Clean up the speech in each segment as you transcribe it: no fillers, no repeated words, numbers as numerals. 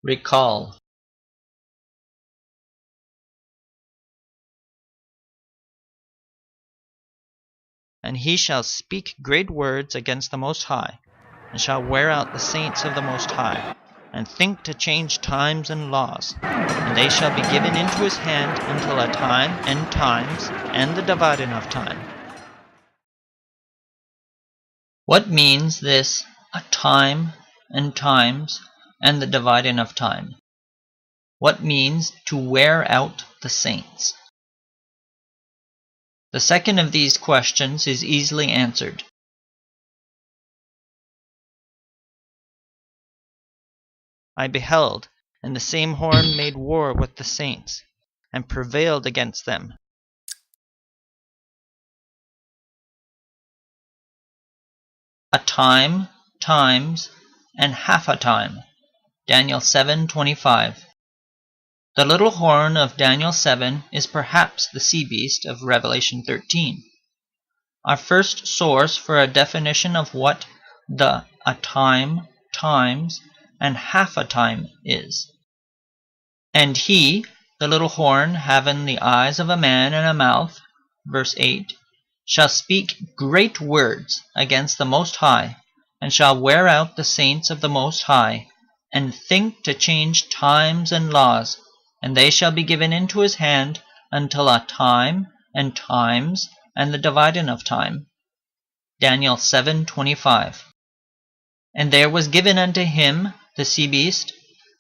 Recall. And he shall speak great words against the Most High, and shall wear out the saints of the Most High, and think to change times and laws. And they shall be given into his hand until a time and times, and the dividing of time. What means this, a time and times, and the dividing of time? What means to wear out the saints? The second of these questions is easily answered. I beheld, and the same horn made war with the saints, and prevailed against them. A time, times, and half a time. Daniel 7:25. The little horn of Daniel 7 is perhaps the sea beast of Revelation 13. Our first source for a definition of what the a time, times, and half a time is. And he, the little horn, having the eyes of a man and a mouth, verse 8, shall speak great words against the Most High, and shall wear out the saints of the Most High, and think to change times and laws, and they shall be given into his hand until a time and times and the dividing of time. Daniel 7:25. And there was given unto him, the sea beast,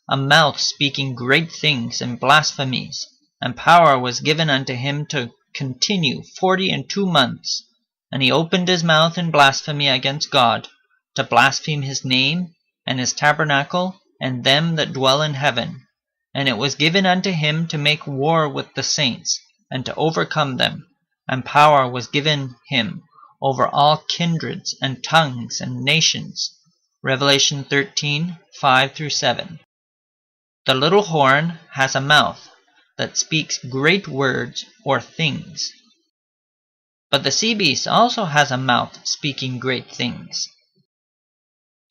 a mouth speaking great things and blasphemies, and power was given unto him to continue 42 months. And he opened his mouth in blasphemy against God, to blaspheme his name, and his tabernacle, and them that dwell in heaven. And it was given unto him to make war with the saints, and to overcome them. And power was given him over all kindreds and tongues and nations. Revelation 13:5-7. The little horn has a mouth that speaks great words or things. But the sea beast also has a mouth speaking great things.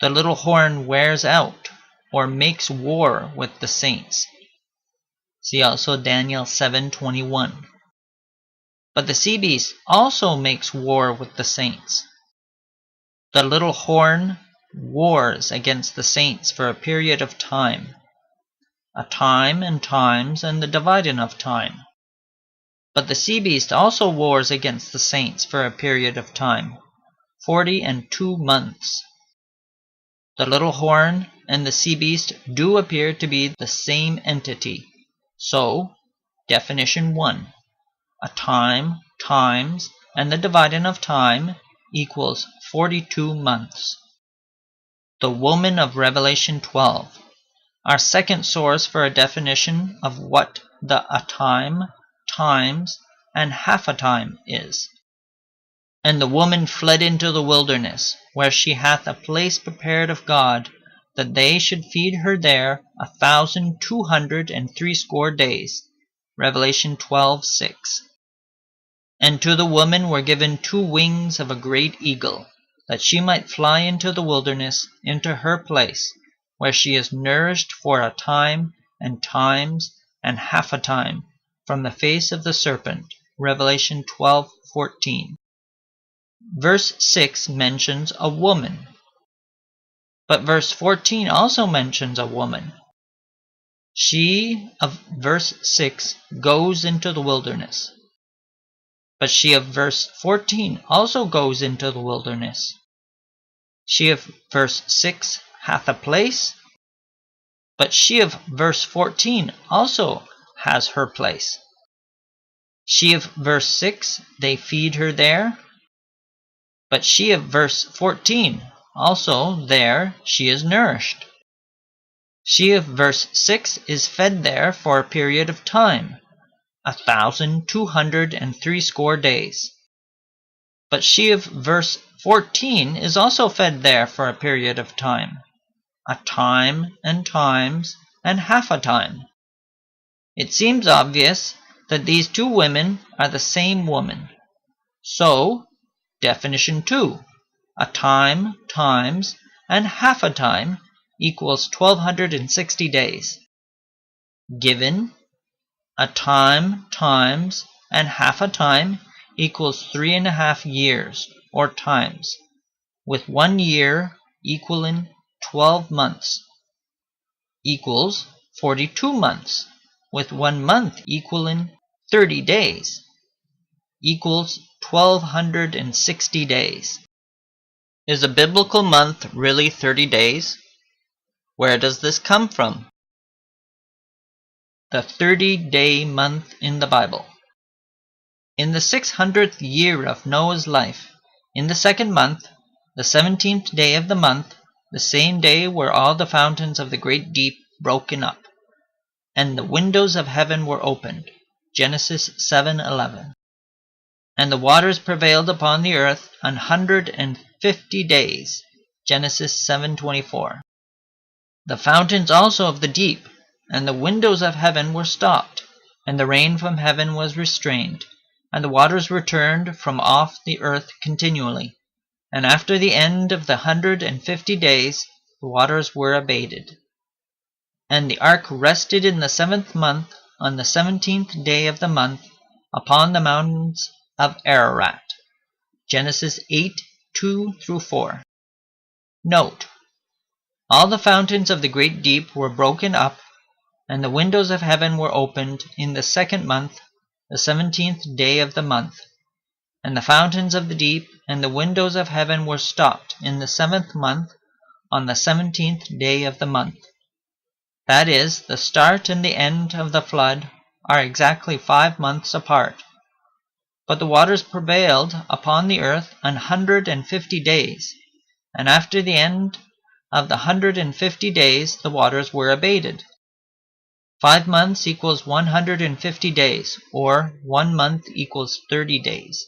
The little horn wears out or makes war with the saints. See also Daniel 7:21. But the sea beast also makes war with the saints. The little horn wars against the saints for a period of time. A time and times and the dividing of time. But the sea beast also wars against the saints for a period of time, 42 months. The little horn and the sea beast do appear to be the same entity. So, definition 1. A time, times, and the dividing of time equals 42 months. The woman of Revelation 12. Our second source for a definition of what the a time, times, and half a time is. And the woman fled into the wilderness, where she hath a place prepared of God, that they should feed her there 1,260 days. Revelation 12:6. And to the woman were given 2 wings of a great eagle, that she might fly into the wilderness, into her place, where she is nourished for a time and times and half a time, from the face of the serpent. Revelation 12:14. Verse 6 mentions a woman. But verse 14 also mentions a woman. She of verse 6 goes into the wilderness. But she of verse 14 also goes into the wilderness. She of verse 6 hath a place, but she of verse 14 also has her place. She of verse 6, they feed her there, but she of verse 14 also there she is nourished. She of verse 6 is fed there for a period of time, 1,260 days. But she of verse 14 is also fed there for a period of time, a time and times and half a time. It seems obvious that these 2 women are the same woman. So, definition 2, a time, times, and half a time equals 1260 days. Given, a time times and half a time equals 3.5 years, or times, with 1 year equaling 12 months, equals 42 months, with 1 month equaling 30 days, equals 1260 days. Is a biblical month really 30 days? Where does this come from? The 30-day month in the Bible. In the 600th year of Noah's life, in the 2nd month, the 17th day of the month, the same day were all the fountains of the great deep broken up, and the windows of heaven were opened. Genesis 7:11. And the waters prevailed upon the earth 150 days. Genesis 7:24. The fountains also of the deep and the windows of heaven were stopped, and the rain from heaven was restrained, and the waters returned from off the earth continually. And after the end of the 150 days, the waters were abated. And the ark rested in the 7th month, on the 17th day of the month, upon the mountains of Ararat. Genesis 8:2-4. Note: all the fountains of the great deep were broken up, and the windows of heaven were opened in the 2nd month, the 17th day of the month. And the fountains of the deep and the windows of heaven were stopped in the 7th month, on the 17th day of the month. That is, the start and the end of the flood are exactly 5 months apart. But the waters prevailed upon the earth 150 days, and after the end of the 150 days the waters were abated. 5 months equals 150 days, or 1 month equals 30 days.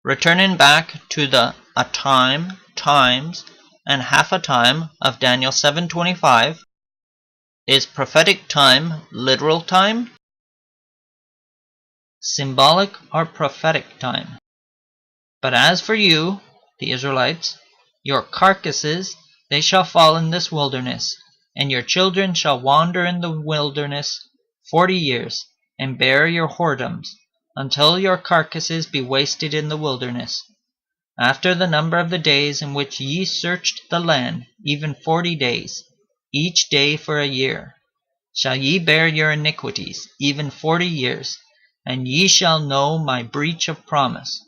Returning back to the a time, times, and half a time of Daniel 7:25, is prophetic time literal time? Symbolic or prophetic time? But as for you, the Israelites, your carcasses, they shall fall in this wilderness, and your children shall wander in the wilderness 40 years, and bear your whoredoms, until your carcasses be wasted in the wilderness. After the number of the days in which ye searched the land, even 40 days, each day for a year, shall ye bear your iniquities, even 40 years, and ye shall know my breach of promise.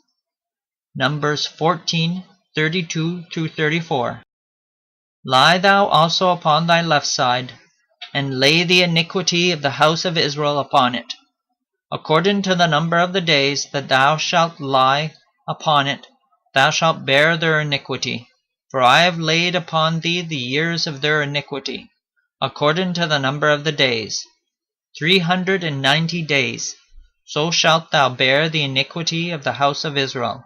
Numbers 14:32-34. Lie thou also upon thy left side, and lay the iniquity of the house of Israel upon it. According to the number of the days that thou shalt lie upon it, thou shalt bear their iniquity. For I have laid upon thee the years of their iniquity, according to the number of the days, 390 days. So shalt thou bear the iniquity of the house of Israel.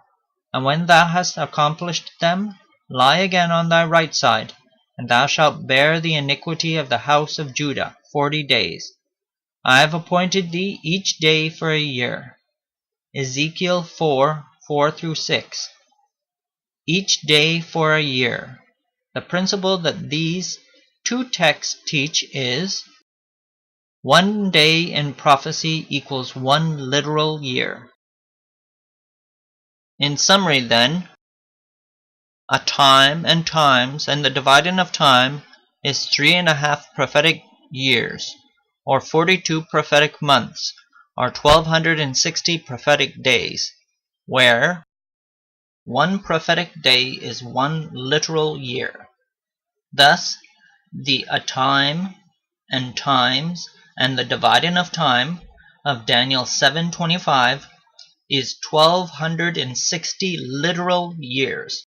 And when thou hast accomplished them, lie again on thy right side, and thou shalt bear the iniquity of the house of Judah 40 days. I have appointed thee each day for a year. Ezekiel 4:4-6. Each day for a year. The principle that these two texts teach is: 1 day in prophecy equals 1 literal year. In summary then, a time and times and the dividing of time is 3.5 prophetic years, or 42 prophetic months, or 1260 prophetic days, where 1 prophetic day is 1 literal year. Thus, the a time and times and the dividing of time of Daniel 7:25 is 1260 literal years.